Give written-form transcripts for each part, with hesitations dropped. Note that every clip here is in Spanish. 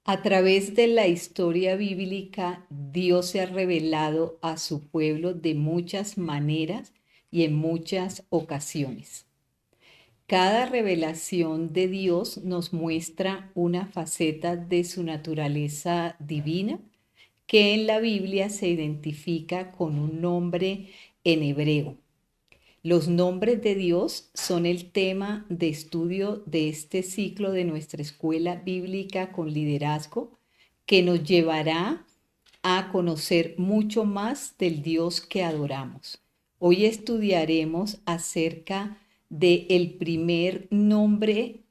A través de la historia bíblica, Dios se ha revelado a su pueblo de muchas maneras y en muchas ocasiones. Cada revelación de Dios nos muestra una faceta de su naturaleza divina que en la Biblia se identifica con un nombre en hebreo. Los nombres de Dios son el tema de estudio de este ciclo de nuestra escuela bíblica con liderazgo, que nos llevará a conocer mucho más del Dios que adoramos. Hoy estudiaremos acerca del primer nombre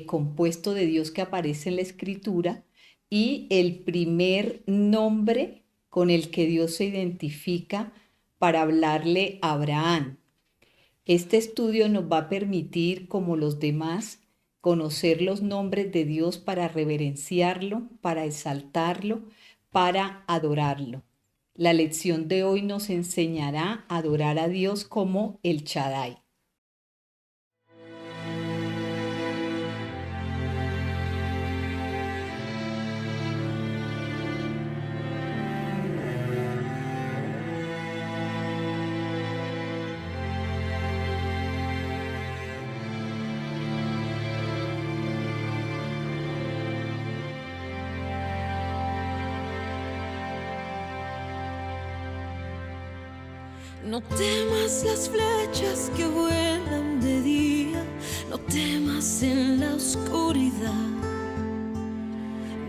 compuesto de Dios que aparece en la Escritura y el primer nombre con el que Dios se identifica para hablarle a Abraham. Este estudio nos va a permitir, como los demás, conocer los nombres de Dios para reverenciarlo, para exaltarlo, para adorarlo. La lección de hoy nos enseñará a adorar a Dios como el Shaddai. No temas las flechas que vuelan de día, no temas en la oscuridad.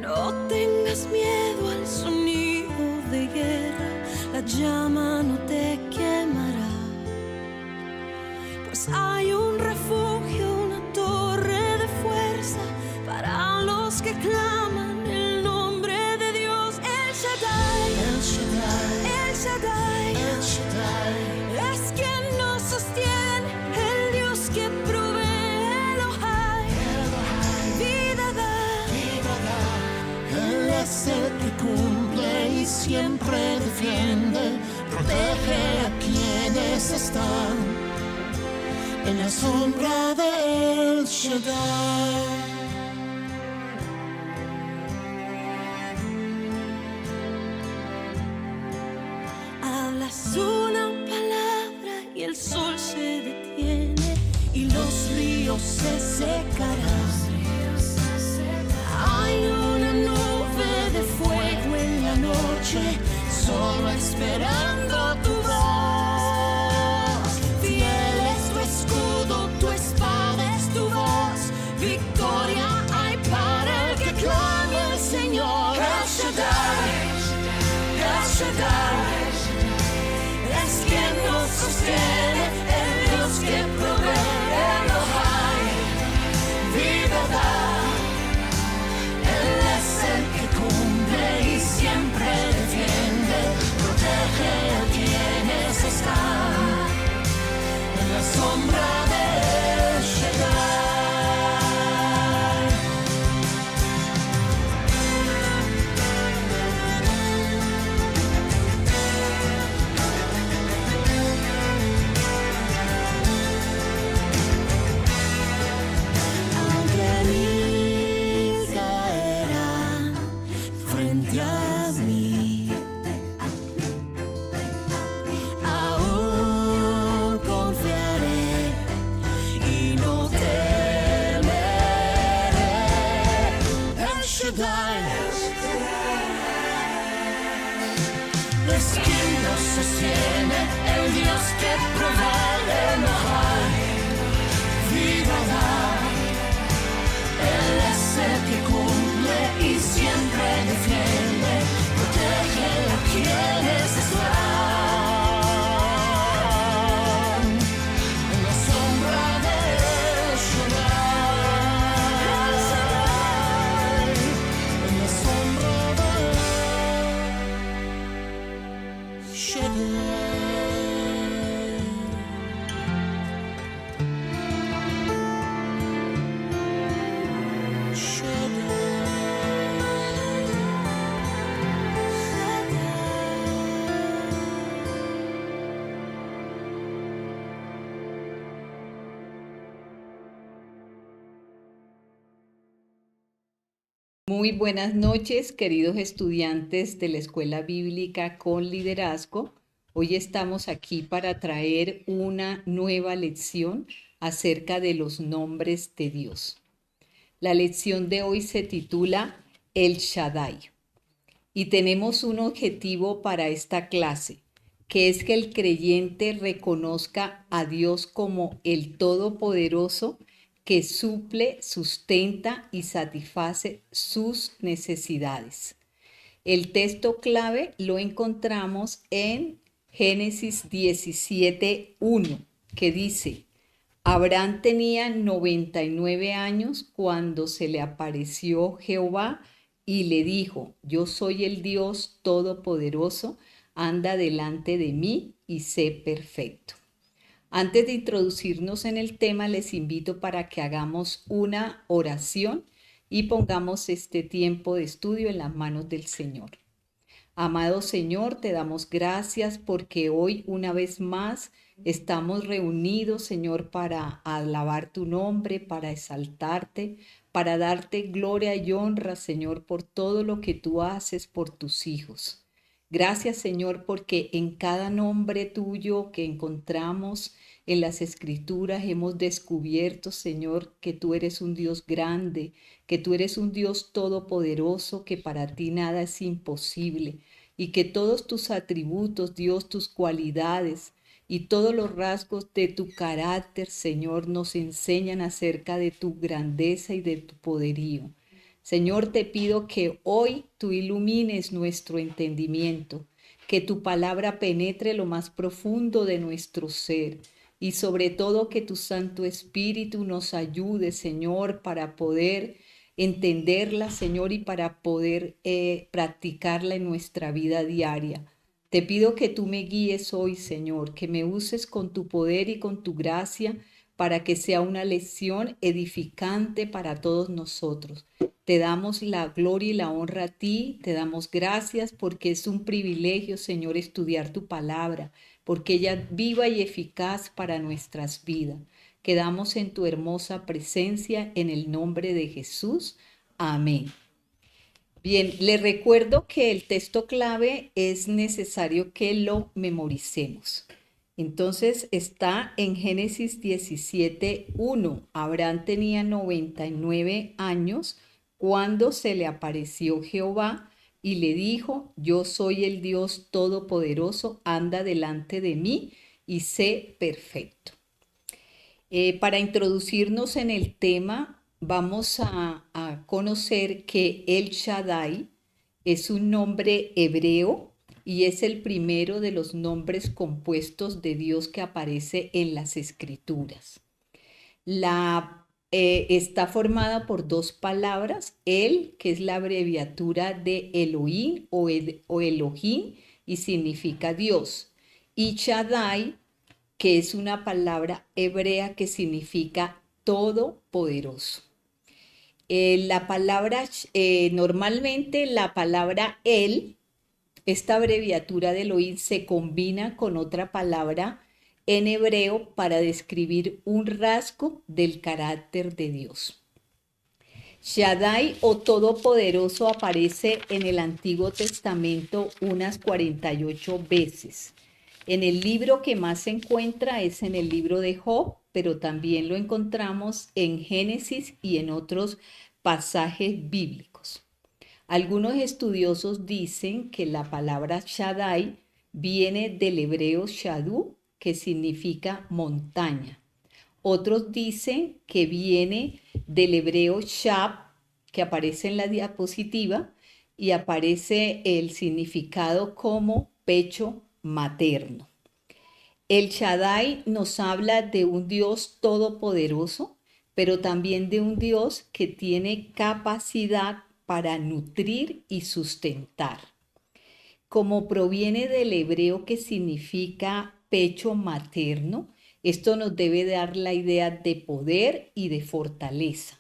No tengas miedo al sonido de guerra, la llama no te quemará. Pues hay un refugio, una torre de fuerza para los que claman el nombre de Dios, el Shaddai, el Shaddai, el Shaddai, el Shaddai. Es quien nos sostiene, el Dios que provee, Elohai, vida da. Él es el que cumple y siempre defiende, protege a quienes están en la sombra del Shaddai. Hablas una palabra y el sol se detiene y los ríos se secarán. Hay una nube de fuego en la noche, solo esperando tu voz. Fiel es tu escudo, tu espada es tu voz. Victoria hay para el que clame al Señor. El Shaddai, el Shaddai. Es quien nos sostiene, el Dios que provee, Elohai, vida da. Él es el que cumple y siempre defiende, protege a quienes están en la sombra del Shaddai. Es quien nos sostiene, el Dios que provee, Elohai, vida da. Él es el que cumple y siempre defiende, protege a quienes están en la sombra del Shaddai, en la sombra del Shaddai. Shaddai. Muy buenas noches, queridos estudiantes de la Escuela Bíblica con Liderazgo. Hoy estamos aquí para traer una nueva lección acerca de los nombres de Dios. La lección de hoy se titula El Shaddai y tenemos un objetivo para esta clase, que es que el creyente reconozca a Dios como el Todopoderoso que suple, sustenta y satisface sus necesidades. El texto clave lo encontramos en Génesis 17:1, que dice: Abraham tenía 99 años cuando se le apareció Jehová y le dijo: Yo soy el Dios Todopoderoso, anda delante de mí y sé perfecto. Antes de introducirnos en el tema, les invito para que hagamos una oración y pongamos este tiempo de estudio en las manos del Señor. Amado Señor, te damos gracias porque hoy una vez más estamos reunidos, Señor, para alabar tu nombre, para exaltarte, para darte gloria y honra, Señor, por todo lo que tú haces por tus hijos. Gracias, Señor, porque en cada nombre tuyo que encontramos en las Escrituras hemos descubierto, Señor, que tú eres un Dios grande, que tú eres un Dios todopoderoso, que para ti nada es imposible y que todos tus atributos, Dios, tus cualidades y todos los rasgos de tu carácter, Señor, nos enseñan acerca de tu grandeza y de tu poderío. Señor, te pido que hoy tú ilumines nuestro entendimiento, que tu palabra penetre lo más profundo de nuestro ser y sobre todo que tu Santo Espíritu nos ayude, Señor, para poder entenderla, Señor, y para poder practicarla en nuestra vida diaria. Te pido que tú me guíes hoy, Señor, que me uses con tu poder y con tu gracia para que sea una lección edificante para todos nosotros. Te damos la gloria y la honra a ti, te damos gracias porque es un privilegio, Señor, estudiar tu palabra, porque ella es viva y eficaz para nuestras vidas. Quedamos en tu hermosa presencia en el nombre de Jesús. Amén. Bien, les recuerdo que el texto clave es necesario que lo memoricemos. Entonces está en Génesis 17:1. Abraham tenía 99 años cuando se le apareció Jehová y le dijo: Yo soy el Dios Todopoderoso, anda delante de mí y sé perfecto. Para introducirnos en el tema, vamos a conocer que El Shaddai es un nombre hebreo y es el primero de los nombres compuestos de Dios que aparece en las Escrituras. Está formada por dos palabras: El, que es la abreviatura de Elohim o Elohim y significa Dios, y Shaddai, que es una palabra hebrea que significa todopoderoso. Normalmente la palabra El, esta abreviatura de Elohim, se combina con otra palabra en hebreo para describir un rasgo del carácter de Dios. Shaddai o Todopoderoso aparece en el Antiguo Testamento unas 48 veces. En el libro que más se encuentra es en el libro de Job, pero también lo encontramos en Génesis y en otros pasajes bíblicos. Algunos estudiosos dicen que la palabra Shaddai viene del hebreo Shadu, que significa montaña. Otros dicen que viene del hebreo Shab, que aparece en la diapositiva, y aparece el significado como pecho materno. El Shaddai nos habla de un Dios todopoderoso, pero también de un Dios que tiene capacidad para nutrir y sustentar. Como proviene del hebreo que significa pecho materno, esto nos debe dar la idea de poder y de fortaleza.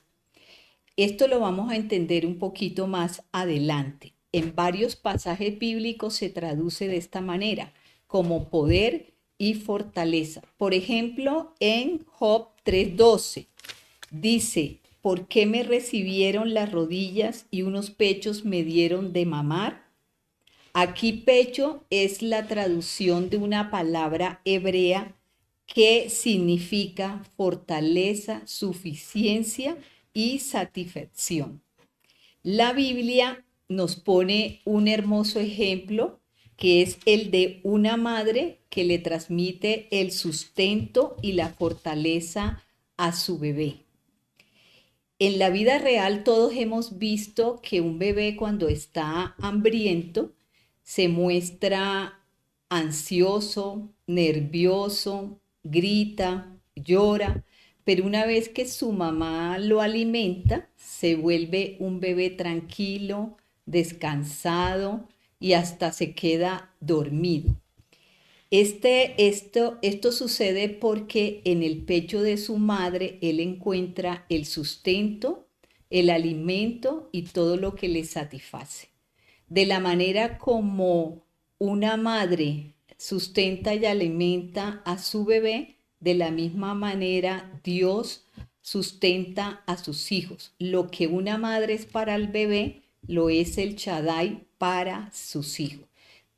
Esto lo vamos a entender un poquito más adelante. En varios pasajes bíblicos se traduce de esta manera, como poder y fortaleza. Por ejemplo, en Job 3:12 dice: ¿por qué me recibieron las rodillas y unos pechos me dieron de mamar? Aquí pecho es la traducción de una palabra hebrea que significa fortaleza, suficiencia y satisfacción. La Biblia nos pone un hermoso ejemplo que es el de una madre que le transmite el sustento y la fortaleza a su bebé. En la vida real todos hemos visto que un bebé cuando está hambriento se muestra ansioso, nervioso, grita, llora, pero una vez que su mamá lo alimenta, se vuelve un bebé tranquilo, descansado y hasta se queda dormido. Esto sucede porque en el pecho de su madre él encuentra el sustento, el alimento y todo lo que le satisface. De la manera como una madre sustenta y alimenta a su bebé, de la misma manera Dios sustenta a sus hijos. Lo que una madre es para el bebé, lo es el Shaddai para sus hijos.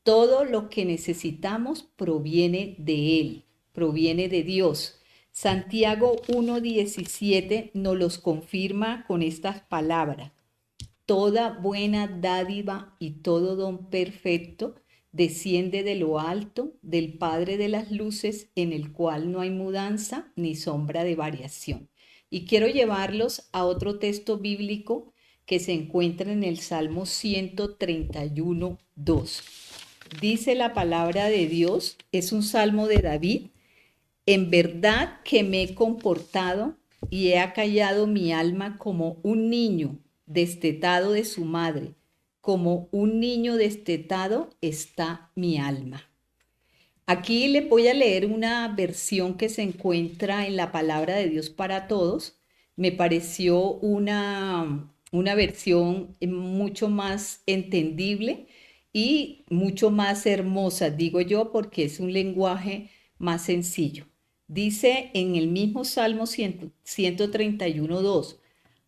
Todo lo que necesitamos proviene de Él, proviene de Dios. Santiago 1:17 nos los confirma con estas palabras. Toda buena dádiva y todo don perfecto desciende de lo alto, del Padre de las luces, en el cual no hay mudanza ni sombra de variación. Y quiero llevarlos a otro texto bíblico que se encuentra en el Salmo 131:2. Dice la palabra de Dios, es un salmo de David: en verdad que me he comportado y he acallado mi alma como un niño destetado de su madre, como un niño destetado está mi alma. Aquí le voy a leer una versión que se encuentra en la palabra de Dios para todos. Me pareció una versión mucho más entendible y mucho más hermosa, digo yo, porque es un lenguaje más sencillo. Dice en el mismo Salmo 131:2,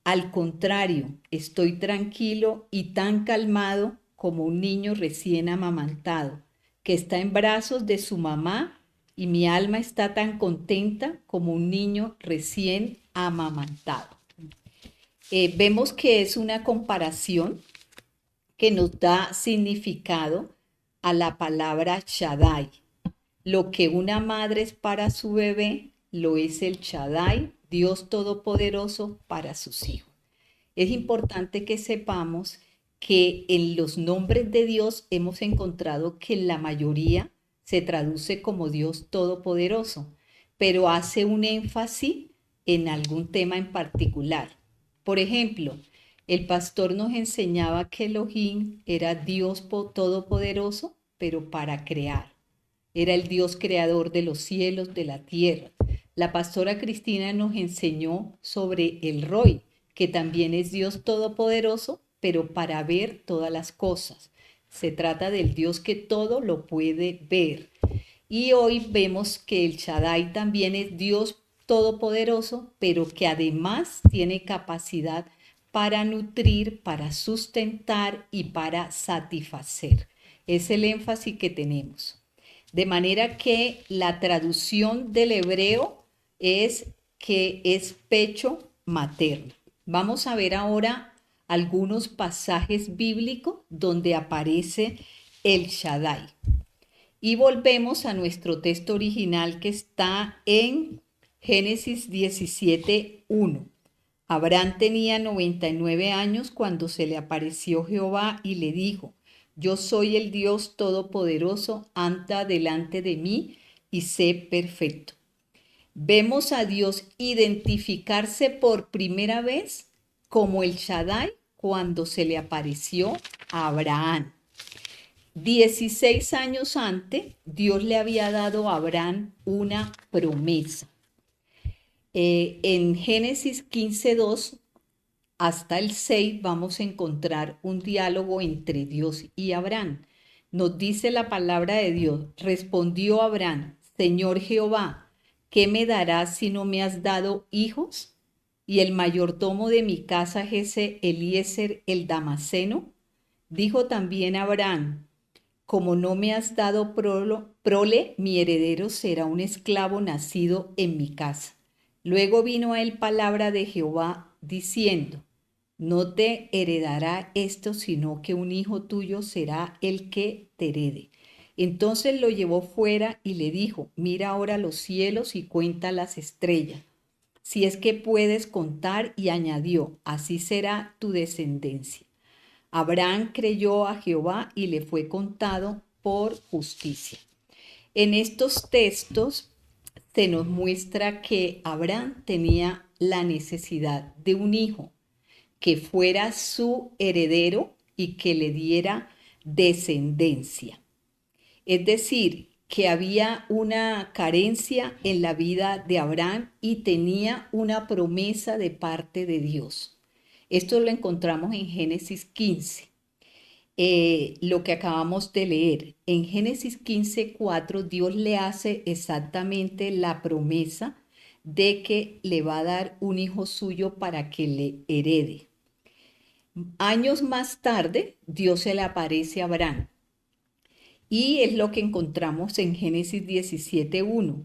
al contrario, estoy tranquilo y tan calmado como un niño recién amamantado, que está en brazos de su mamá, y mi alma está tan contenta como un niño recién amamantado. Vemos que es una comparación que nos da significado a la palabra Shaddai. Lo que una madre es para su bebé, lo es el Shaddai, Dios Todopoderoso, para sus hijos. Es importante que sepamos que en los nombres de Dios hemos encontrado que la mayoría se traduce como Dios Todopoderoso, pero hace un énfasis en algún tema en particular. Por ejemplo, el pastor nos enseñaba que Elohim era Dios Todopoderoso, pero para crear. Era el Dios creador de los cielos, de la tierra. La pastora Cristina nos enseñó sobre el Roy, que también es Dios Todopoderoso, pero para ver todas las cosas. Se trata del Dios que todo lo puede ver. Y hoy vemos que el Shaddai también es Dios Todopoderoso, pero que además tiene capacidad para nutrir, para sustentar y para satisfacer. Es el énfasis que tenemos. De manera que la traducción del hebreo es que es pecho materno. Vamos a ver ahora algunos pasajes bíblicos donde aparece el Shaddai. Y volvemos a nuestro texto original que está en Génesis 17:1. Abraham tenía 99 años cuando se le apareció Jehová y le dijo: yo soy el Dios Todopoderoso, anda delante de mí y sé perfecto. Vemos a Dios identificarse por primera vez como el Shaddai cuando se le apareció a Abraham. 16 años antes, Dios le había dado a Abraham una promesa. En Génesis 15:2 hasta el 6 vamos a encontrar un diálogo entre Dios y Abraham. Nos dice la palabra de Dios: respondió Abraham: Señor Jehová, ¿qué me darás si no me has dado hijos? y el mayordomo de mi casa es Eliezer el Damaseno? Dijo también Abraham: como no me has dado prole, mi heredero será un esclavo nacido en mi casa. Luego vino a él palabra de Jehová diciendo: no te heredará esto, sino que un hijo tuyo será el que te herede. Entonces lo llevó fuera y le dijo: mira ahora los cielos y cuenta las estrellas, si es que puedes contar, y añadió: así será tu descendencia. Abraham creyó a Jehová y le fue contado por justicia. En estos textos se nos muestra que Abraham tenía la necesidad de un hijo que fuera su heredero y que le diera descendencia. Es decir, que había una carencia en la vida de Abraham y tenía una promesa de parte de Dios. Esto lo encontramos en Génesis 15. Lo que acabamos de leer. En Génesis 15:4, Dios le hace exactamente la promesa de que le va a dar un hijo suyo para que le herede. Años más tarde, Dios se le aparece a Abraham. Y es lo que encontramos en Génesis 17:1.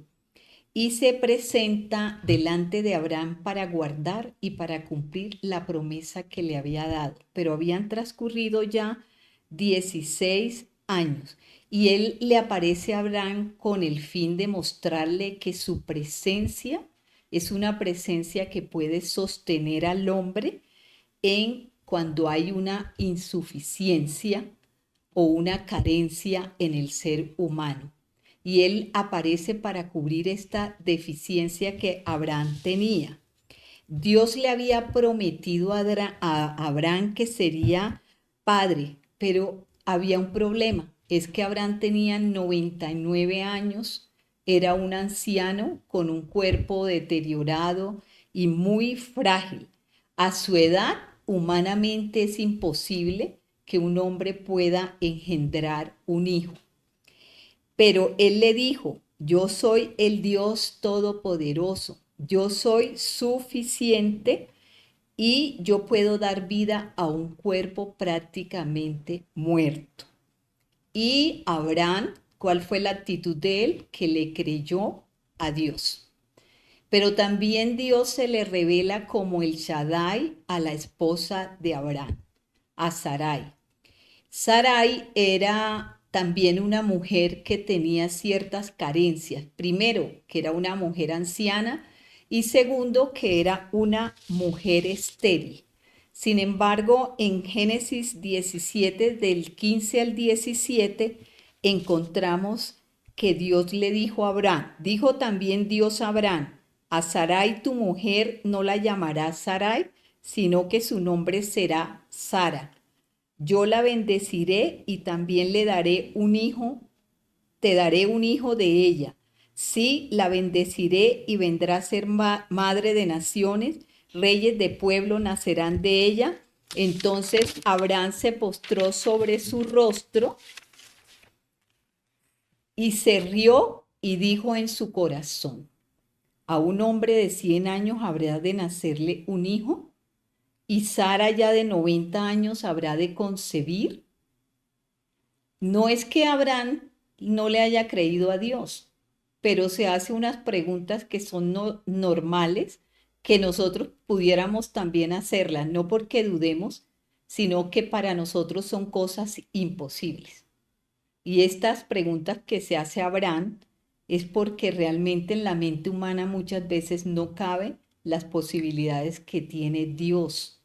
Y se presenta delante de Abraham para guardar y para cumplir la promesa que le había dado. Pero habían transcurrido ya 16 años. Y él le aparece a Abraham con el fin de mostrarle que su presencia es una presencia que puede sostener al hombre en cuando hay una insuficiencia o una carencia en el ser humano. Y él aparece para cubrir esta deficiencia que Abraham tenía. Dios le había prometido a Abraham que sería padre, pero había un problema. Es que Abraham tenía 99 años, era un anciano con un cuerpo deteriorado y muy frágil. A su edad, humanamente es imposible que un hombre pueda engendrar un hijo. Pero él le dijo: yo soy el Dios Todopoderoso, yo soy suficiente y yo puedo dar vida a un cuerpo prácticamente muerto. Y Abraham, ¿cuál fue la actitud de él? Que le creyó a Dios. Pero también Dios se le revela como el Shaddai a la esposa de Abraham, a Sarai. Sarai era también una mujer que tenía ciertas carencias. Primero, que era una mujer anciana, y segundo, que era una mujer estéril. Sin embargo, en Génesis 17, del 15 al 17, encontramos que Dios le dijo a Abraham: dijo también Dios a Abraham: a Sarai tu mujer no la llamarás Sarai, sino que su nombre será Sara. Yo la bendeciré y también le daré un hijo, te daré un hijo de ella. Sí, la bendeciré y vendrá a ser madre de naciones, reyes de pueblo nacerán de ella. Entonces Abraham se postró sobre su rostro y se rió y dijo en su corazón: ¿a un hombre de 100 años habrá de nacerle un hijo? ¿Y Sara ya de 90 años habrá de concebir? No es que Abraham no le haya creído a Dios, pero se hace unas preguntas que son normales, que nosotros pudiéramos también hacerlas, no porque dudemos, sino que para nosotros son cosas imposibles. Y estas preguntas que se hace Abraham es porque realmente en la mente humana muchas veces no caben las posibilidades que tiene Dios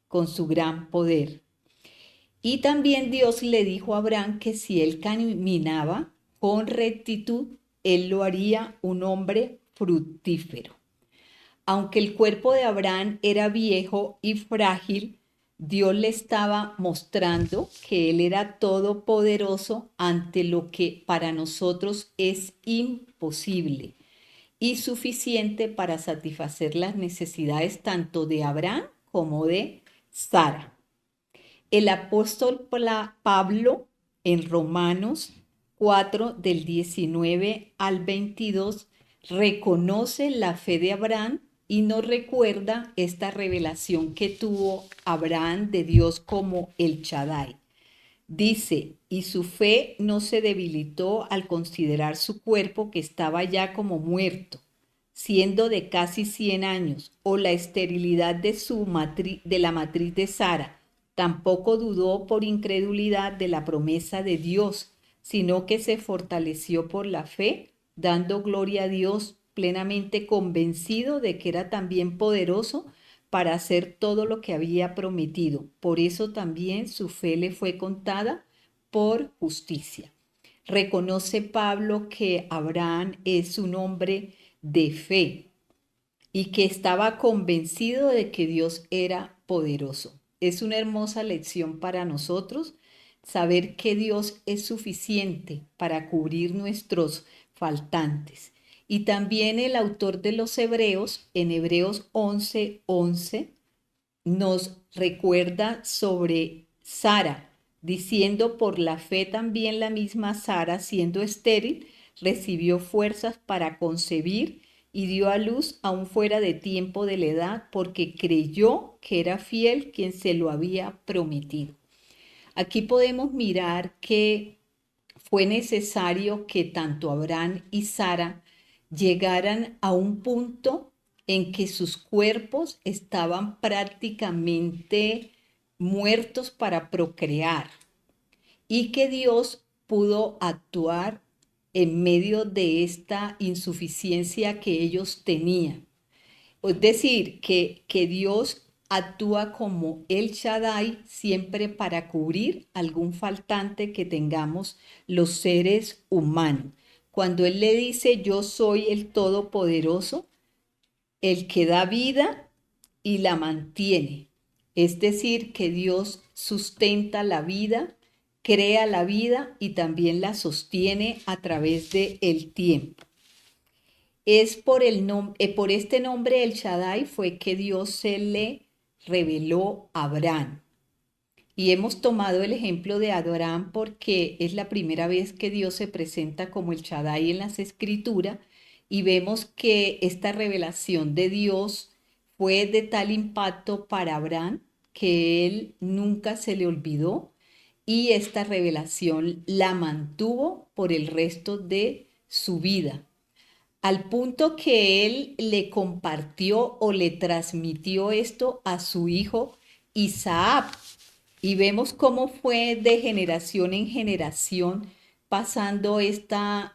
con su gran poder. Y también Dios le dijo a Abraham que si él caminaba con rectitud, él lo haría un hombre fructífero. Aunque el cuerpo de Abraham era viejo y frágil, Dios le estaba mostrando que él era todopoderoso ante lo que para nosotros es imposible y suficiente para satisfacer las necesidades tanto de Abraham como de Sara. El apóstol Pablo en Romanos 4 del 19 al 22 reconoce la fe de Abraham y nos recuerda esta revelación que tuvo Abraham de Dios como el Shaddai. Dice, y su fe no se debilitó al considerar su cuerpo que estaba ya como muerto, siendo de casi 100 años, o la esterilidad de la matriz de Sara. Tampoco dudó por incredulidad de la promesa de Dios, sino que se fortaleció por la fe, dando gloria a Dios, plenamente convencido de que era también poderoso para hacer todo lo que había prometido. Por eso también su fe le fue contada por justicia. Reconoce Pablo que Abraham es un hombre de fe y que estaba convencido de que Dios era poderoso. Es una hermosa lección para nosotros saber que Dios es suficiente para cubrir nuestros faltantes. Y también el autor de los Hebreos, en Hebreos 11:11, nos recuerda sobre Sara, diciendo, por la fe también la misma Sara, siendo estéril, recibió fuerzas para concebir y dio a luz aún fuera de tiempo de la edad, porque creyó que era fiel quien se lo había prometido. Aquí podemos mirar que fue necesario que tanto Abraham y Sara llegaran a un punto en que sus cuerpos estaban prácticamente muertos para procrear y que Dios pudo actuar en medio de esta insuficiencia que ellos tenían. Es decir, que Dios actúa como el Shaddai siempre para cubrir algún faltante que tengamos los seres humanos. Cuando Él le dice, yo soy el Todopoderoso, el que da vida y la mantiene. Es decir, que Dios sustenta la vida, crea la vida y también la sostiene a través del tiempo. Es por este nombre el Shaddai fue que Dios se le reveló a Abraham. Y hemos tomado el ejemplo de Abraham porque es la primera vez que Dios se presenta como el Shaddai en las Escrituras y vemos que esta revelación de Dios fue de tal impacto para Abraham que él nunca se le olvidó y esta revelación la mantuvo por el resto de su vida, al punto que él le compartió o le transmitió esto a su hijo Isaac. Y vemos cómo fue de generación en generación pasando esta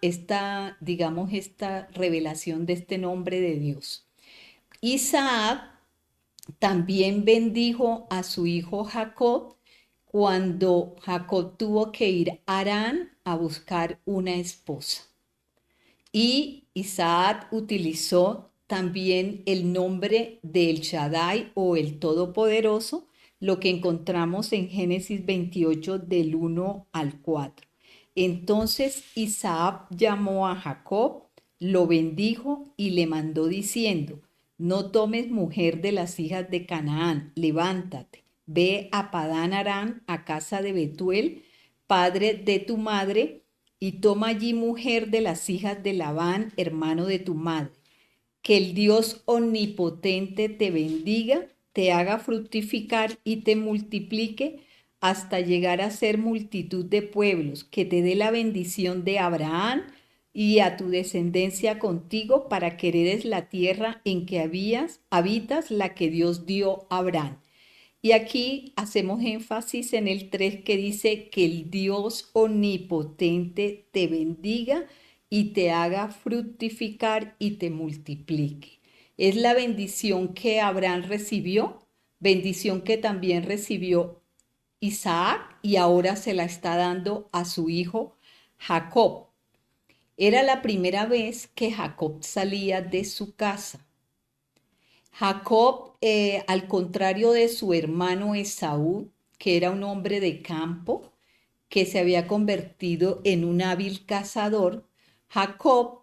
revelación de este nombre de Dios. Isaac también bendijo a su hijo Jacob cuando Jacob tuvo que ir a Harán a buscar una esposa. Y Isaac utilizó también el nombre del Shaddai o el Todopoderoso, lo que encontramos en Génesis 28 del 1 al 4. Entonces Isaac llamó a Jacob, lo bendijo y le mandó diciendo, no tomes mujer de las hijas de Canaán, levántate, ve a Padán Aram, a casa de Betuel, padre de tu madre, y toma allí mujer de las hijas de Labán, hermano de tu madre. Que el Dios omnipotente te bendiga, te haga fructificar y te multiplique hasta llegar a ser multitud de pueblos, que te dé la bendición de Abraham y a tu descendencia contigo para que heredes la tierra en que habitas, la que Dios dio a Abraham. Y aquí hacemos énfasis en el 3 que dice que el Dios omnipotente te bendiga y te haga fructificar y te multiplique. Es la bendición que Abraham recibió, bendición que también recibió Isaac y ahora se la está dando a su hijo Jacob. Era la primera vez que Jacob salía de su casa. Jacob, al contrario de su hermano Esaú, que era un hombre de campo, que se había convertido en un hábil cazador, Jacob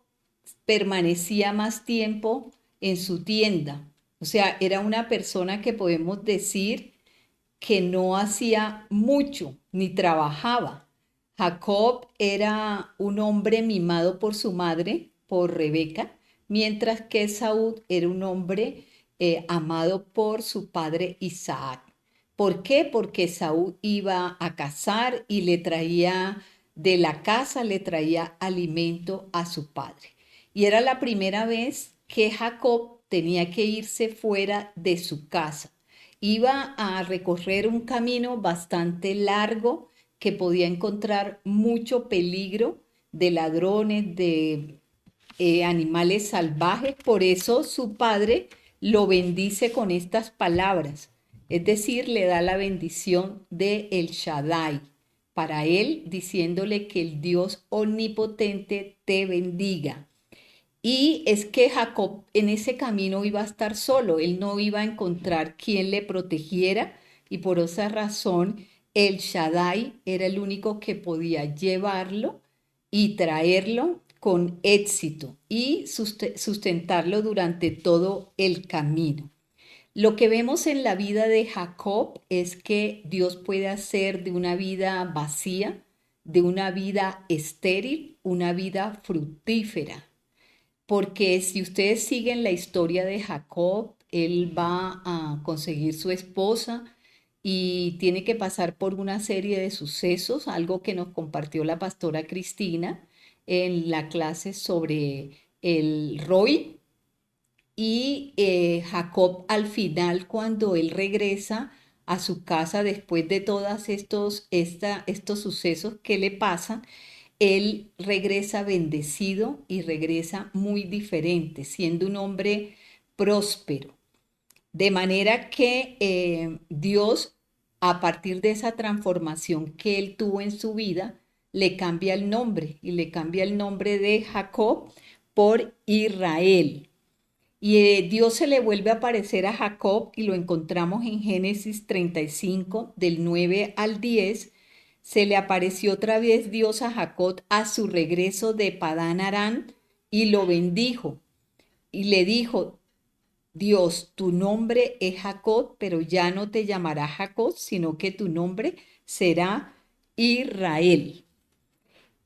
permanecía más tiempo en su tienda. O sea, era una persona que podemos decir que no hacía mucho ni trabajaba. Jacob era un hombre mimado por su madre, por Rebeca. mientras que Esaú era un hombre amado por su padre Isaac. ¿Por qué? Porque Esaú iba a cazar y le traía de la casa, le traía alimento a su padre. Y era la primera vez que Jacob tenía que irse fuera de su casa. Iba a recorrer un camino bastante largo que podía encontrar mucho peligro de ladrones, de animales salvajes. Por eso su padre lo bendice con estas palabras, es decir, le da la bendición de El Shaddai para él, diciéndole que el Dios omnipotente te bendiga. Y es que Jacob en ese camino iba a estar solo, él no iba a encontrar quien le protegiera y por esa razón el Shaddai era el único que podía llevarlo y traerlo con éxito y sustentarlo durante todo el camino. Lo que vemos en la vida de Jacob es que Dios puede hacer de una vida vacía, de una vida estéril, una vida fructífera. Porque si ustedes siguen la historia de Jacob, él va a conseguir su esposa y tiene que pasar por una serie de sucesos, algo que nos compartió la pastora Cristina en la clase sobre el Roy. Y Jacob al final, cuando él regresa a su casa después de todos estos sucesos que le pasan, él regresa bendecido y regresa muy diferente, siendo un hombre próspero. De manera que Dios, a partir de esa transformación que él tuvo en su vida, le cambia el nombre y le cambia el nombre de Jacob por Israel. Y Dios se le vuelve a aparecer a Jacob y lo encontramos en Génesis 35, del 9 al 10. Se le apareció otra vez Dios a Jacob a su regreso de Padán Aram y lo bendijo. Y le dijo, Dios, tu nombre es Jacob, pero ya no te llamarás Jacob, sino que tu nombre será Israel.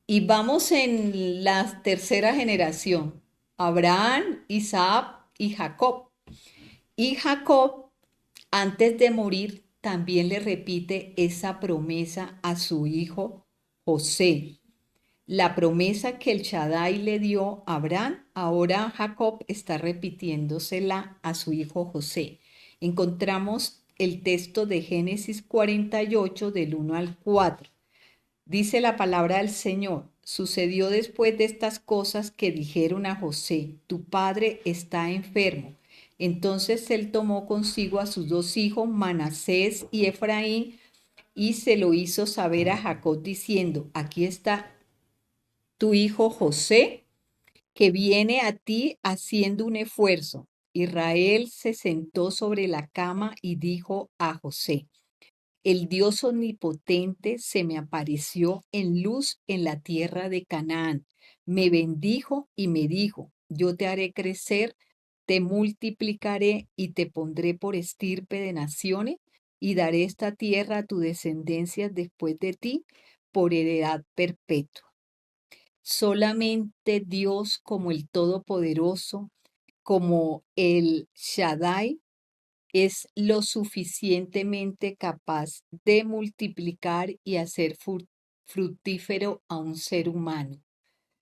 Y vamos en la tercera generación, Abraham, Isaac y Jacob. Y Jacob, antes de morir, también le repite esa promesa a su hijo José. La promesa que el Shaddai le dio a Abraham, ahora Jacob está repitiéndosela a su hijo José. Encontramos el texto de Génesis 48 del 1 al 4. Dice la palabra del Señor, sucedió después de estas cosas que dijeron a José, tu padre está enfermo. Entonces él tomó consigo a sus dos hijos, Manasés y Efraín, y se lo hizo saber a Jacob diciendo, aquí está tu hijo José, que viene a ti haciendo un esfuerzo. Israel se sentó sobre la cama y dijo a José, el Dios omnipotente se me apareció en luz en la tierra de Canaán. Me bendijo y me dijo, yo te haré crecer, te multiplicaré y te pondré por estirpe de naciones y daré esta tierra a tu descendencia después de ti por heredad perpetua. Solamente Dios como el Todopoderoso, como el Shaddai, es lo suficientemente capaz de multiplicar y hacer fructífero a un ser humano.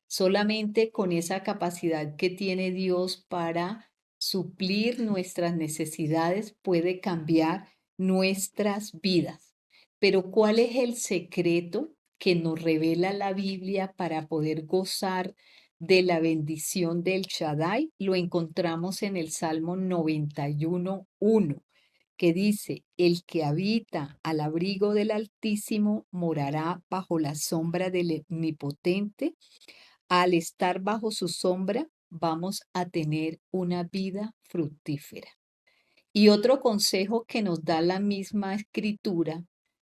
Solamente con esa capacidad que tiene Dios para suplir nuestras necesidades puede cambiar nuestras vidas. Pero ¿cuál es el secreto que nos revela la Biblia para poder gozar de la bendición del Shaddai? Lo encontramos en el Salmo 91:1, que dice, el que habita al abrigo del Altísimo morará bajo la sombra del Omnipotente. Al estar bajo su sombra, vamos a tener una vida fructífera. Y otro consejo que nos da la misma escritura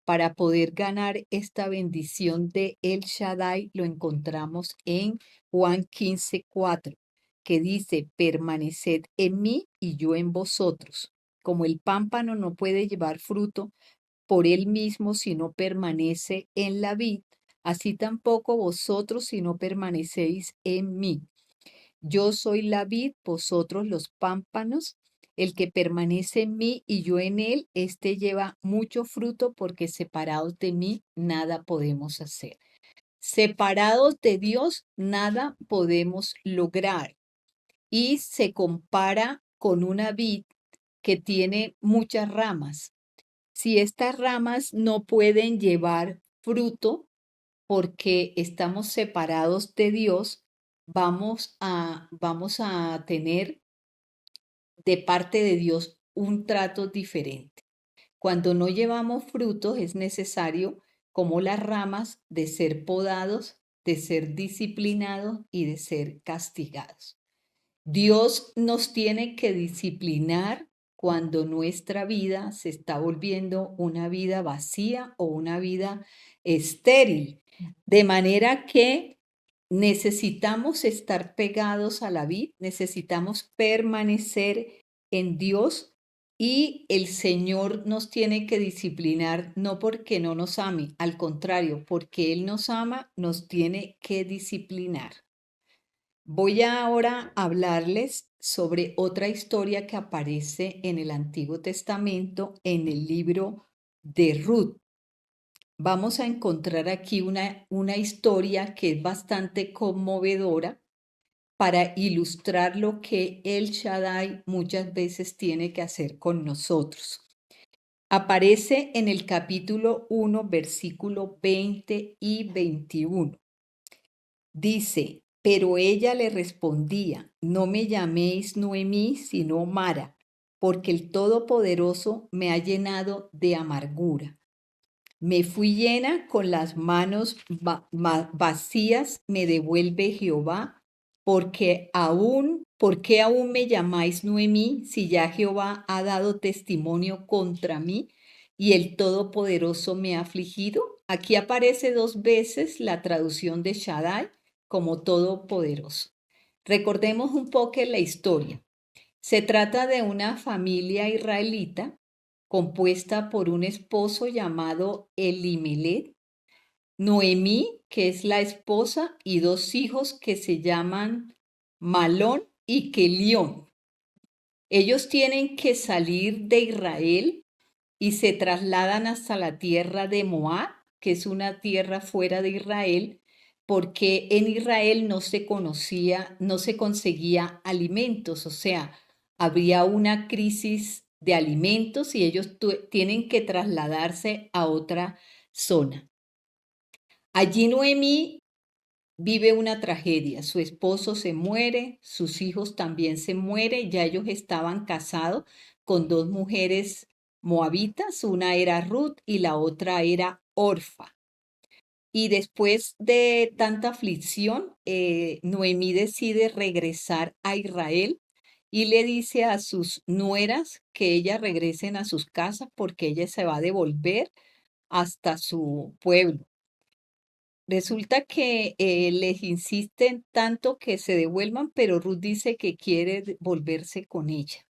para poder ganar esta bendición de El Shaddai lo encontramos en Juan 15:4, que dice, permaneced en mí y yo en vosotros. Como el pámpano no puede llevar fruto por él mismo si no permanece en la vid, así tampoco vosotros si no permanecéis en mí. Yo soy la vid, vosotros los pámpanos. El que permanece en mí y yo en él, éste lleva mucho fruto, porque separados de mí nada podemos hacer. Separados de Dios, nada podemos lograr. Y se compara con una vid que tiene muchas ramas. Si estas ramas no pueden llevar fruto porque estamos separados de Dios, vamos a tener de parte de Dios un trato diferente. Cuando no llevamos frutos, es necesario, como las ramas, de ser podados, de ser disciplinados y de ser castigados. Dios nos tiene que disciplinar cuando nuestra vida se está volviendo una vida vacía o una vida estéril, de manera que necesitamos estar pegados a la vid, necesitamos permanecer en Dios, y el Señor nos tiene que disciplinar no porque no nos ame, al contrario, porque Él nos ama, nos tiene que disciplinar. Voy ahora a hablarles sobre otra historia que aparece en el Antiguo Testamento, en el libro de Ruth. Vamos a encontrar aquí una historia que es bastante conmovedora para ilustrar lo que el Shaddai muchas veces tiene que hacer con nosotros. Aparece en el capítulo 1, versículo 20 y 21. Dice: pero ella le respondía: no me llaméis Noemí, sino Mara, porque el Todopoderoso me ha llenado de amargura. Me fui llena, con las manos vacías me devuelve Jehová, ¿por qué aún me llamáis Noemí, si ya Jehová ha dado testimonio contra mí y el Todopoderoso me ha afligido? Aquí aparece 2 veces la traducción de Shaddai como Todopoderoso. Recordemos un poco la historia. Se trata de una familia israelita compuesta por un esposo llamado Elimelech, Noemí, que es la esposa, y 2 hijos que se llaman Malón y Kelión. Ellos tienen que salir de Israel y se trasladan hasta la tierra de Moab, que es una tierra fuera de Israel, porque en Israel no se conseguía alimentos, o sea, habría una crisis de alimentos y ellos tienen que trasladarse a otra zona. Allí Noemí vive una tragedia. Su esposo se muere, sus hijos también se mueren. Ya ellos estaban casados con 2 mujeres moabitas, una era Ruth y la otra era Orfa. Y después de tanta aflicción, Noemí decide regresar a Israel y le dice a sus nueras que ellas regresen a sus casas, porque ella se va a devolver hasta su pueblo. Resulta que les insisten tanto que se devuelvan, pero Ruth dice que quiere volverse con ella.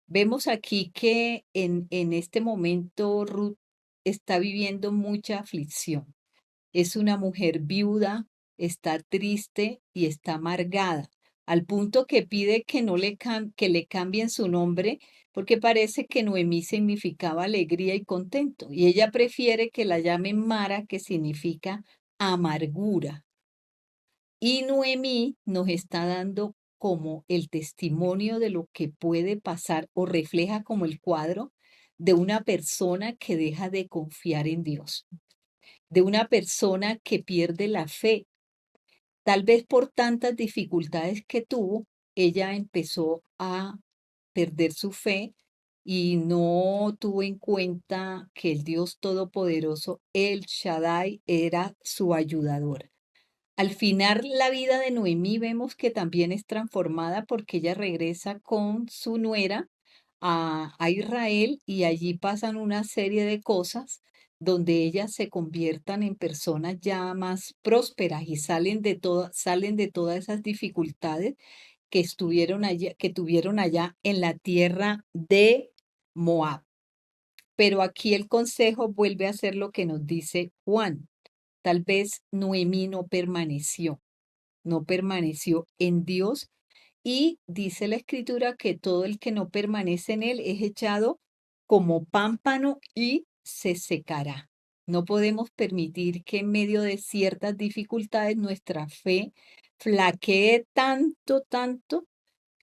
Vemos aquí que en este momento Ruth está viviendo mucha aflicción. Es una mujer viuda, está triste y está amargada, al punto que pide que que le cambien su nombre, porque parece que Noemí significaba alegría y contento, y ella prefiere que la llamen Mara, que significa amargura. Y Noemí nos está dando como el testimonio de lo que puede pasar, o refleja como el cuadro de una persona que deja de confiar en Dios, de una persona que pierde la fe. Tal vez por tantas dificultades que tuvo, ella empezó a perder su fe y no tuvo en cuenta que el Dios Todopoderoso, el Shaddai, era su ayudador. Al final, la vida de Noemí vemos que también es transformada, porque ella regresa con su nuera a Israel, y allí pasan una serie de cosas donde ellas se conviertan en personas ya más prósperas y salen de todas esas dificultades que tuvieron allá en la tierra de Moab. Pero aquí el consejo vuelve a ser lo que nos dice Juan. Tal vez Noemí no permaneció. no permaneció en Dios. Y dice la escritura que todo el que no permanece en él es echado como pámpano y se secará. No podemos permitir que en medio de ciertas dificultades nuestra fe flaquee tanto, tanto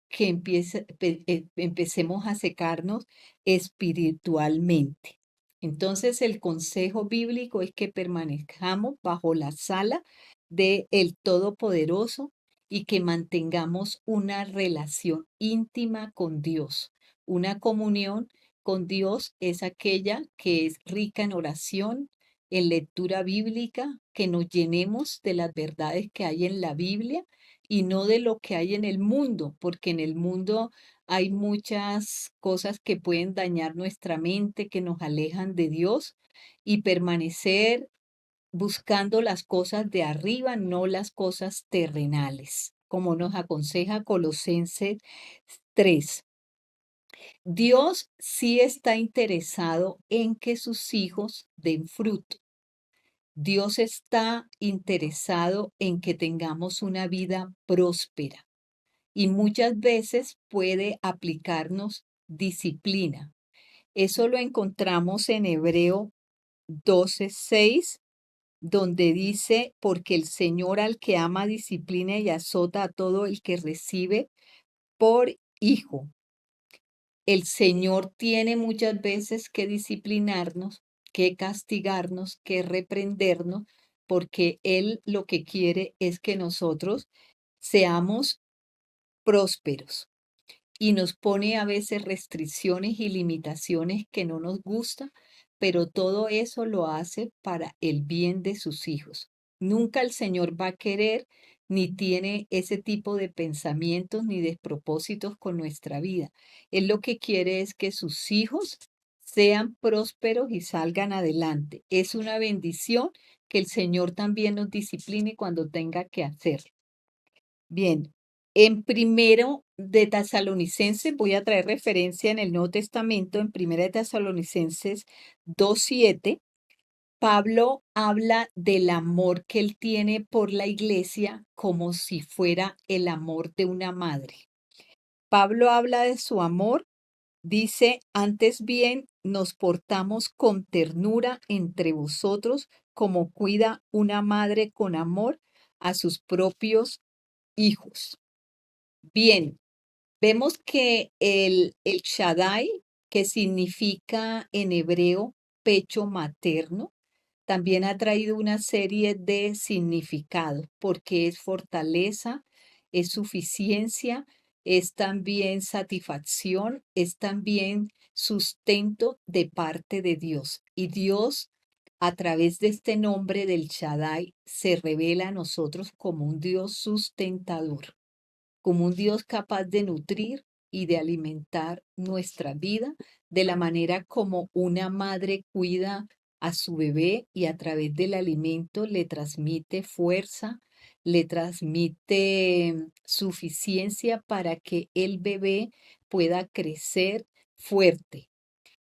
que empecemos a secarnos espiritualmente. Entonces, el consejo bíblico es que permanezcamos bajo la sala del Todopoderoso y que mantengamos una relación íntima con Dios. Una comunión con Dios es aquella que es rica en oración, en lectura bíblica, que nos llenemos de las verdades que hay en la Biblia y no de lo que hay en el mundo, porque en el mundo hay muchas cosas que pueden dañar nuestra mente, que nos alejan de Dios, y permanecer buscando las cosas de arriba, no las cosas terrenales, como nos aconseja Colosenses 3. Dios sí está interesado en que sus hijos den fruto. Dios está interesado en que tengamos una vida próspera y muchas veces puede aplicarnos disciplina. Eso lo encontramos en Hebreo 12:6, donde dice, porque el Señor al que ama disciplina y azota a todo el que recibe por hijo. El Señor tiene muchas veces que disciplinarnos, que castigarnos, que reprendernos, porque Él lo que quiere es que nosotros seamos prósperos y nos pone a veces restricciones y limitaciones que no nos gustan, pero todo eso lo hace para el bien de sus hijos. Nunca el Señor va a querer ni tiene ese tipo de pensamientos ni de propósitos con nuestra vida. Él lo que quiere es que sus hijos sean prósperos y salgan adelante. Es una bendición que el Señor también nos discipline cuando tenga que hacerlo. Bien, en primero de Tesalonicenses, voy a traer referencia en el Nuevo Testamento, en primera de Tesalonicenses 2:7, Pablo habla del amor que él tiene por la iglesia como si fuera el amor de una madre. Pablo habla de su amor, dice, antes bien nos portamos con ternura entre vosotros como cuida una madre con amor a sus propios hijos. Bien, vemos que el Shaddai, que significa en hebreo pecho materno, también ha traído una serie de significados, porque es fortaleza, es suficiencia, es también satisfacción, es también sustento de parte de Dios. Y Dios, a través de este nombre del Shaddai, se revela a nosotros como un Dios sustentador, como un Dios capaz de nutrir y de alimentar nuestra vida de la manera como una madre cuida a su bebé y a través del alimento le transmite fuerza, le transmite suficiencia para que el bebé pueda crecer fuerte.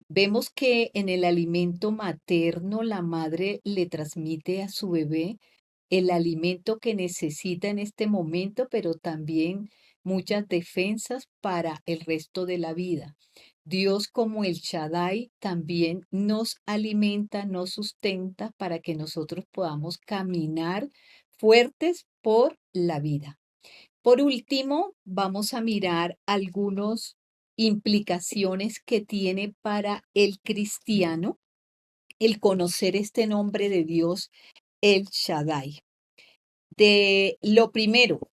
Vemos que en el alimento materno la madre le transmite a su bebé el alimento que necesita en este momento, pero también muchas defensas para el resto de la vida. Dios como el Shaddai también nos alimenta, nos sustenta para que nosotros podamos caminar fuertes por la vida. Por último, vamos a mirar algunas implicaciones que tiene para el cristiano el conocer este nombre de Dios, el Shaddai. De lo primero,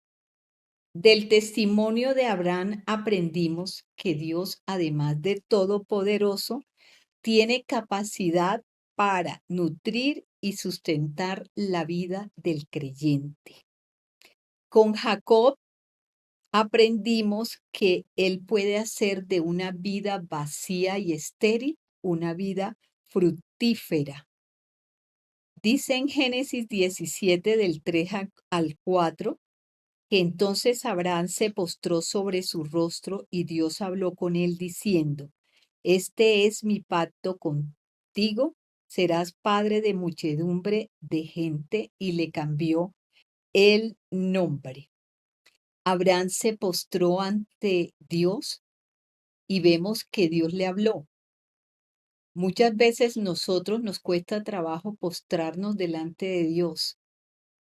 del testimonio de Abraham aprendimos que Dios, además de todopoderoso, tiene capacidad para nutrir y sustentar la vida del creyente. Con Jacob aprendimos que él puede hacer de una vida vacía y estéril una vida fructífera. Dice en Génesis 17 del 3 al 4 que entonces Abraham se postró sobre su rostro y Dios habló con él diciendo, este es mi pacto contigo, serás padre de muchedumbre de gente, y le cambió el nombre. Abraham se postró ante Dios y vemos que Dios le habló. Muchas veces nosotros nos cuesta trabajo postrarnos delante de Dios.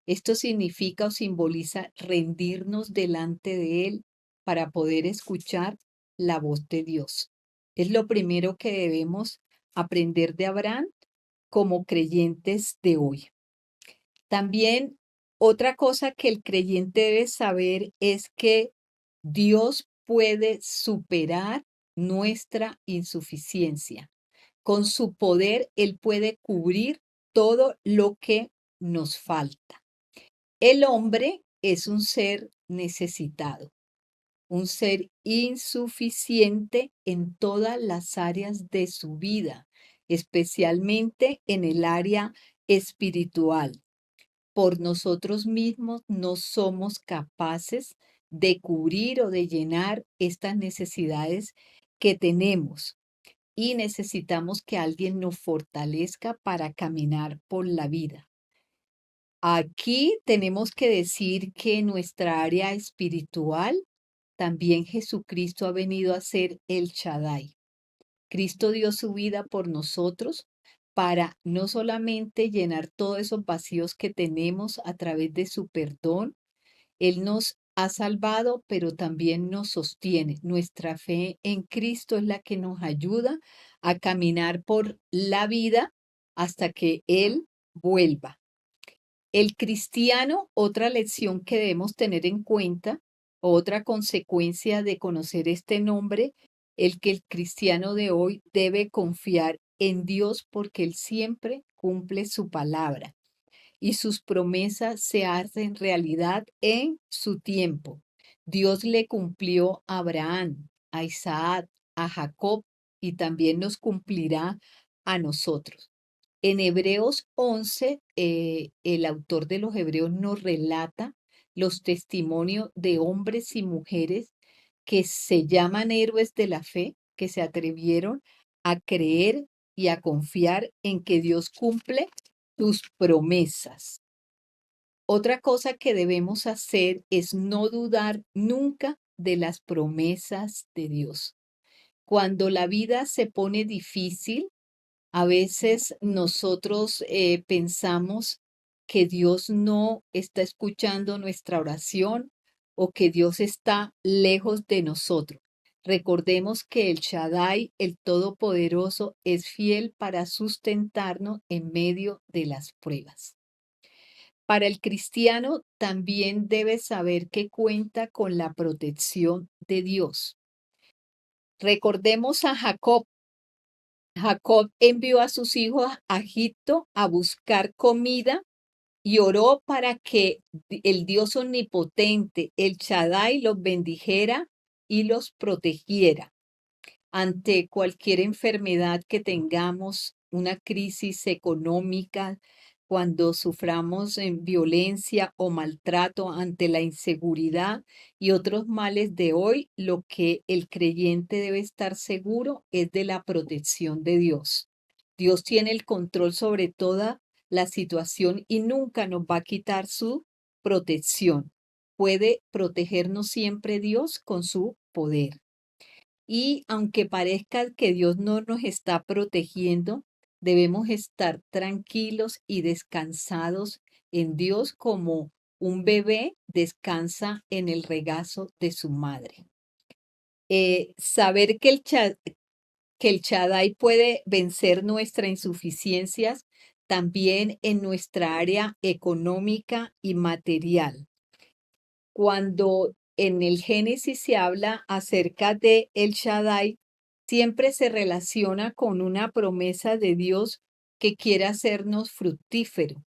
Esto significa o simboliza rendirnos delante de Él para poder escuchar la voz de Dios. Es lo primero que debemos aprender de Abraham como creyentes de hoy. También otra cosa que el creyente debe saber es que Dios puede superar nuestra insuficiencia. Con su poder, Él puede cubrir todo lo que nos falta. El hombre es un ser necesitado, un ser insuficiente en todas las áreas de su vida, especialmente en el área espiritual. Por nosotros mismos no somos capaces de cubrir o de llenar estas necesidades que tenemos y necesitamos que alguien nos fortalezca para caminar por la vida. Aquí tenemos que decir que en nuestra área espiritual también Jesucristo ha venido a ser el Shaddai. Cristo dio su vida por nosotros para no solamente llenar todos esos vacíos que tenemos a través de su perdón, Él nos ha salvado, pero también nos sostiene. Nuestra fe en Cristo es la que nos ayuda a caminar por la vida hasta que Él vuelva. El cristiano, otra lección que debemos tener en cuenta, otra consecuencia de conocer este nombre, el que el cristiano de hoy debe confiar en Dios porque Él siempre cumple su palabra y sus promesas se hacen realidad en su tiempo. Dios le cumplió a Abraham, a Isaac, a Jacob y también nos cumplirá a nosotros. En Hebreos 11, el autor de los Hebreos nos relata los testimonios de hombres y mujeres que se llaman héroes de la fe, que se atrevieron a creer y a confiar en que Dios cumple sus promesas. Otra cosa que debemos hacer es no dudar nunca de las promesas de Dios. Cuando la vida se pone difícil, a veces nosotros pensamos que Dios no está escuchando nuestra oración o que Dios está lejos de nosotros. Recordemos que el Shaddai, el Todopoderoso, es fiel para sustentarnos en medio de las pruebas. Para el cristiano también debe saber que cuenta con la protección de Dios. Recordemos a Jacob. Jacob envió a sus hijos a Egipto a buscar comida y oró para que el Dios omnipotente, el Shaddai, los bendijera y los protegiera ante cualquier enfermedad que tengamos, una crisis económica, cuando suframos en violencia o maltrato ante la inseguridad y otros males de hoy, lo que el creyente debe estar seguro es de la protección de Dios. Dios tiene el control sobre toda la situación y nunca nos va a quitar su protección. Puede protegernos siempre Dios con su poder. Y aunque parezca que Dios no nos está protegiendo, debemos estar tranquilos y descansados en Dios como un bebé descansa en el regazo de su madre. Saber que el Shaddai puede vencer nuestras insuficiencias también en nuestra área económica y material. Cuando en el Génesis se habla acerca de el Shaddai, siempre se relaciona con una promesa de Dios que quiere hacernos fructífero.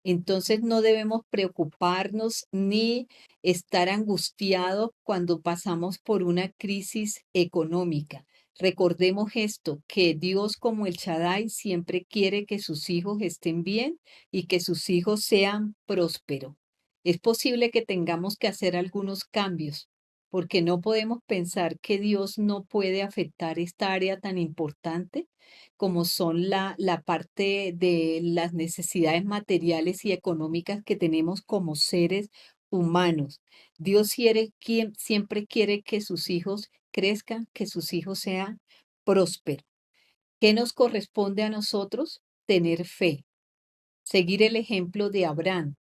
Entonces no debemos preocuparnos ni estar angustiados cuando pasamos por una crisis económica. Recordemos esto, que Dios como el Shaddai siempre quiere que sus hijos estén bien y que sus hijos sean prósperos. Es posible que tengamos que hacer algunos cambios, porque no podemos pensar que Dios no puede afectar esta área tan importante como son la parte de las necesidades materiales y económicas que tenemos como seres humanos. Dios siempre quiere que sus hijos crezcan, que sus hijos sean prósperos. ¿Qué nos corresponde a nosotros? Tener fe, seguir el ejemplo de Abraham.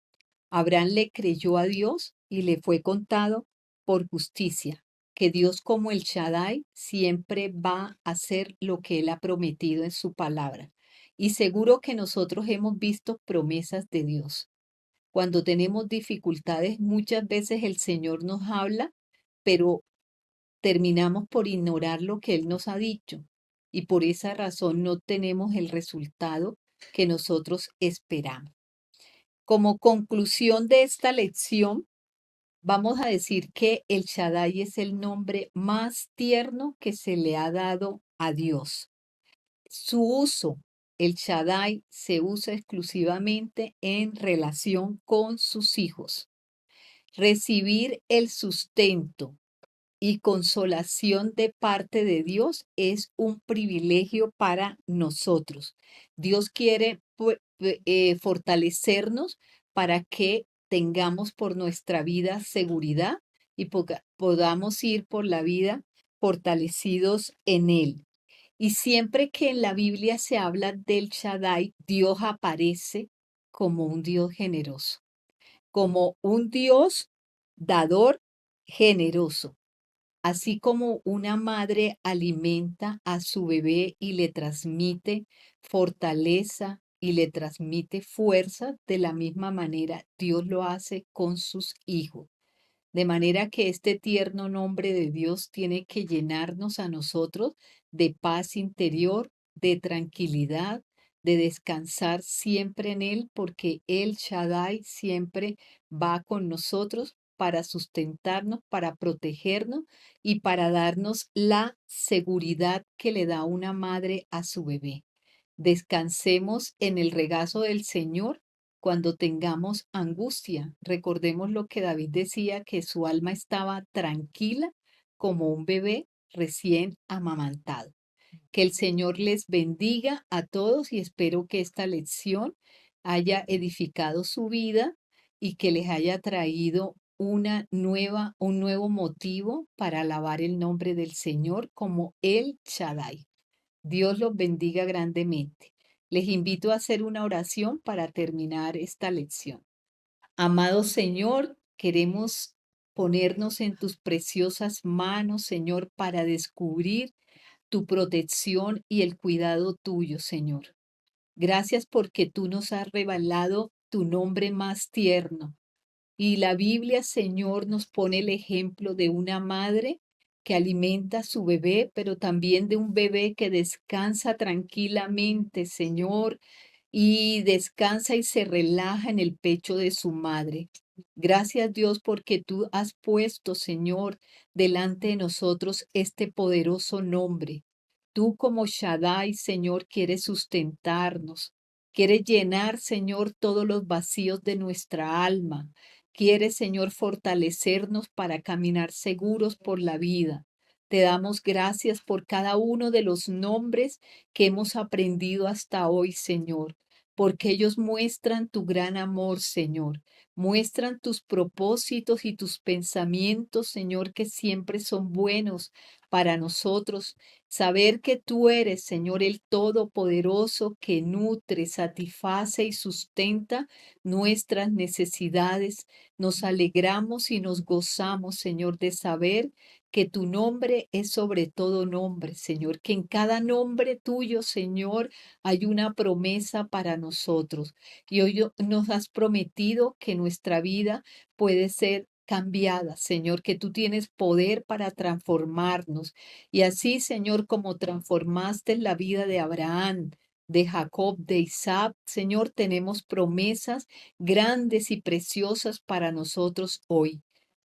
Abraham le creyó a Dios y le fue contado por justicia, que Dios como el Shaddai siempre va a hacer lo que Él ha prometido en su palabra. Y seguro que nosotros hemos visto promesas de Dios. Cuando tenemos dificultades, muchas veces el Señor nos habla, pero terminamos por ignorar lo que Él nos ha dicho. Y por esa razón no tenemos el resultado que nosotros esperamos. Como conclusión de esta lección, vamos a decir que el Shaddai es el nombre más tierno que se le ha dado a Dios. Su uso, el Shaddai, se usa exclusivamente en relación con sus hijos. Recibir el sustento y consolación de parte de Dios es un privilegio para nosotros. Dios quiere fortalecernos para que tengamos por nuestra vida seguridad y podamos ir por la vida fortalecidos en Él. Y siempre que en la Biblia se habla del Shaddai, Dios aparece como un Dios generoso, como un Dios dador generoso. Así como una madre alimenta a su bebé y le transmite fortaleza y le transmite fuerza, de la misma manera Dios lo hace con sus hijos. De manera que este tierno nombre de Dios tiene que llenarnos a nosotros de paz interior, de tranquilidad, de descansar siempre en Él, porque el Shaddai siempre va con nosotros para sustentarnos, para protegernos y para darnos la seguridad que le da una madre a su bebé. Descansemos en el regazo del Señor cuando tengamos angustia. Recordemos lo que David decía, que su alma estaba tranquila como un bebé recién amamantado. Que el Señor les bendiga a todos y espero que esta lección haya edificado su vida y que les haya traído un nuevo motivo para alabar el nombre del Señor como el Shaddai. Dios los bendiga grandemente. Les invito a hacer una oración para terminar esta lección. Amado Señor, queremos ponernos en tus preciosas manos, Señor, para descubrir tu protección y el cuidado tuyo, Señor. Gracias porque tú nos has revelado tu nombre más tierno. Y la Biblia, Señor, nos pone el ejemplo de una madre que alimenta a su bebé, pero también de un bebé que descansa tranquilamente, Señor, y descansa y se relaja en el pecho de su madre. Gracias, Dios, porque tú has puesto, Señor, delante de nosotros este poderoso nombre. Tú como Shaddai, Señor, quieres sustentarnos, quieres llenar, Señor, todos los vacíos de nuestra alma. Quieres, Señor, fortalecernos para caminar seguros por la vida. Te damos gracias por cada uno de los nombres que hemos aprendido hasta hoy, Señor, porque ellos muestran tu gran amor, Señor. Muestran tus propósitos y tus pensamientos, Señor, que siempre son buenos para nosotros. Saber que tú eres, Señor, el Todopoderoso, que nutre, satisface y sustenta nuestras necesidades. Nos alegramos y nos gozamos, Señor, de saber que tu nombre es sobre todo nombre, Señor, que en cada nombre tuyo, Señor, hay una promesa para nosotros. Y hoy nos has prometido que nuestra vida puede ser cambiada, Señor, que tú tienes poder para transformarnos. Y así, Señor, como transformaste la vida de Abraham, de Jacob, de Isaac, Señor, tenemos promesas grandes y preciosas para nosotros hoy.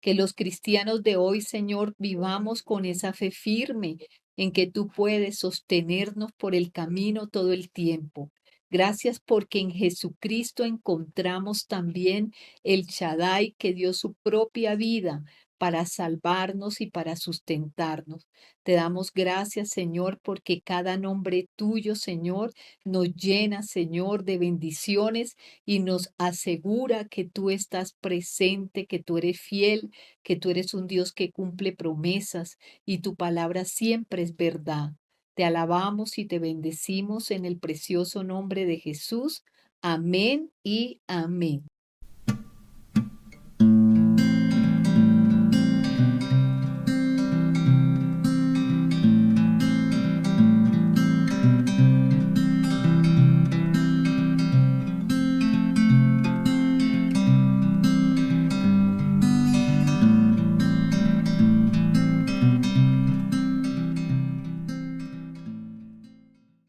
Que los cristianos de hoy, Señor, vivamos con esa fe firme en que tú puedes sostenernos por el camino todo el tiempo. Gracias porque en Jesucristo encontramos también el Shaddai que dio su propia vida para salvarnos y para sustentarnos. Te damos gracias, Señor, porque cada nombre tuyo, Señor, nos llena, Señor, de bendiciones y nos asegura que tú estás presente, que tú eres fiel, que tú eres un Dios que cumple promesas y tu palabra siempre es verdad. Te alabamos y te bendecimos en el precioso nombre de Jesús. Amén y amén.